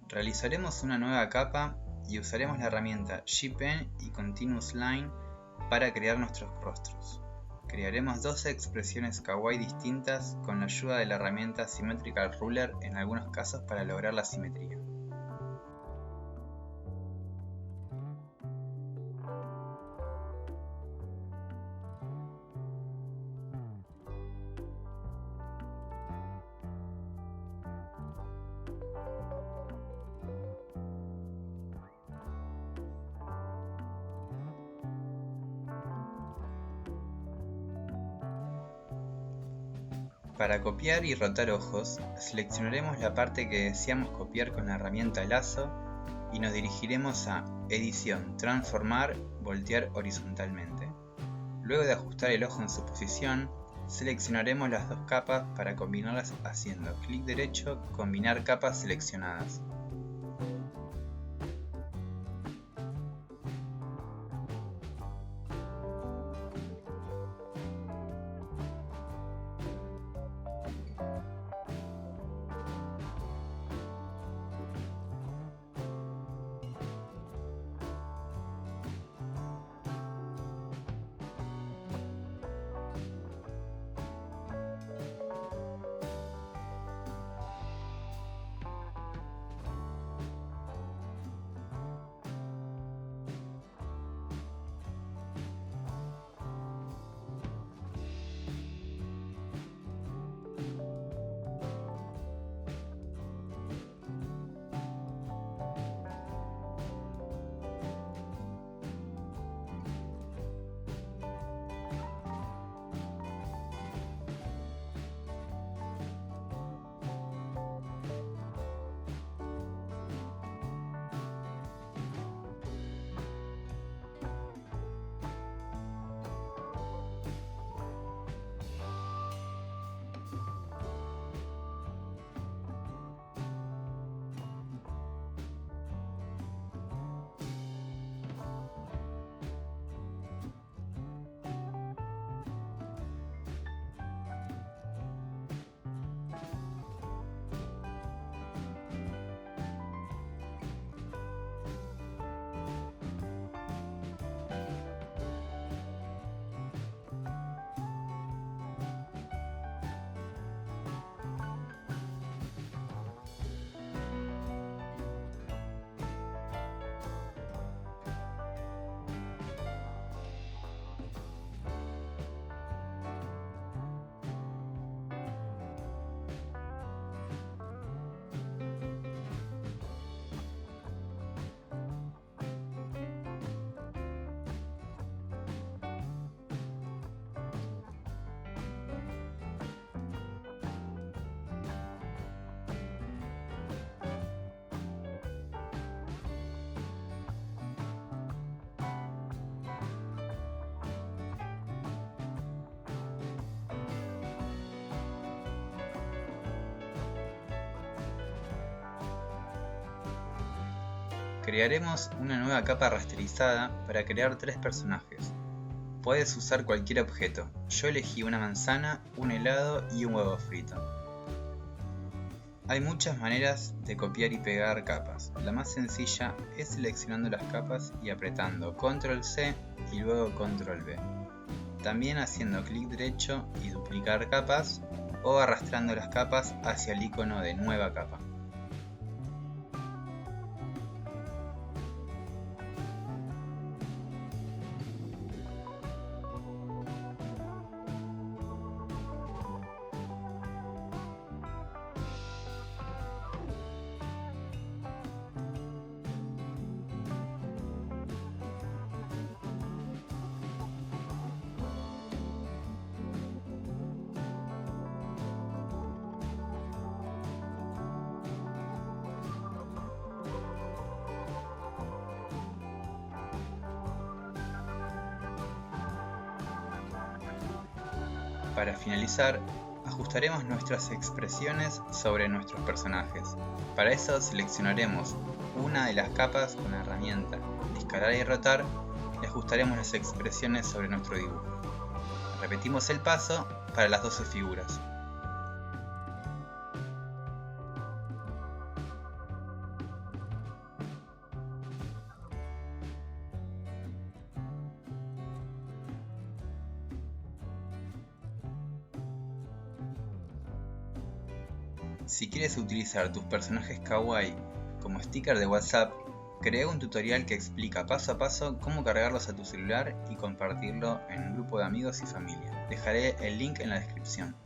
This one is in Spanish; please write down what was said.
Realizaremos una nueva capa y usaremos la herramienta G-Pen y Continuous Line para crear nuestros rostros. Crearemos 12 expresiones kawaii distintas con la ayuda de la herramienta Symmetrical Ruler en algunos casos para lograr la simetría. Para copiar y rotar ojos, seleccionaremos la parte que deseamos copiar con la herramienta Lazo y nos dirigiremos a Edición, Transformar, Voltear horizontalmente. Luego de ajustar el ojo en su posición, seleccionaremos las dos capas para combinarlas haciendo clic derecho, Combinar capas seleccionadas. Crearemos una nueva capa rasterizada para crear 3 personajes. Puedes usar cualquier objeto, yo elegí una manzana, un helado y un huevo frito. Hay muchas maneras de copiar y pegar capas. La más sencilla es seleccionando las capas y apretando Control C y luego Control V. También haciendo clic derecho y duplicar capas o arrastrando las capas hacia el icono de nueva capa. Para finalizar, ajustaremos nuestras expresiones sobre nuestros personajes. Para eso seleccionaremos una de las capas con la herramienta Escalar y Rotar y ajustaremos las expresiones sobre nuestro dibujo. Repetimos el paso para las 12 figuras. Si quieres utilizar tus personajes kawaii como sticker de WhatsApp, creé un tutorial que explica paso a paso cómo cargarlos a tu celular y compartirlo en un grupo de amigos y familia. Dejaré el link en la descripción.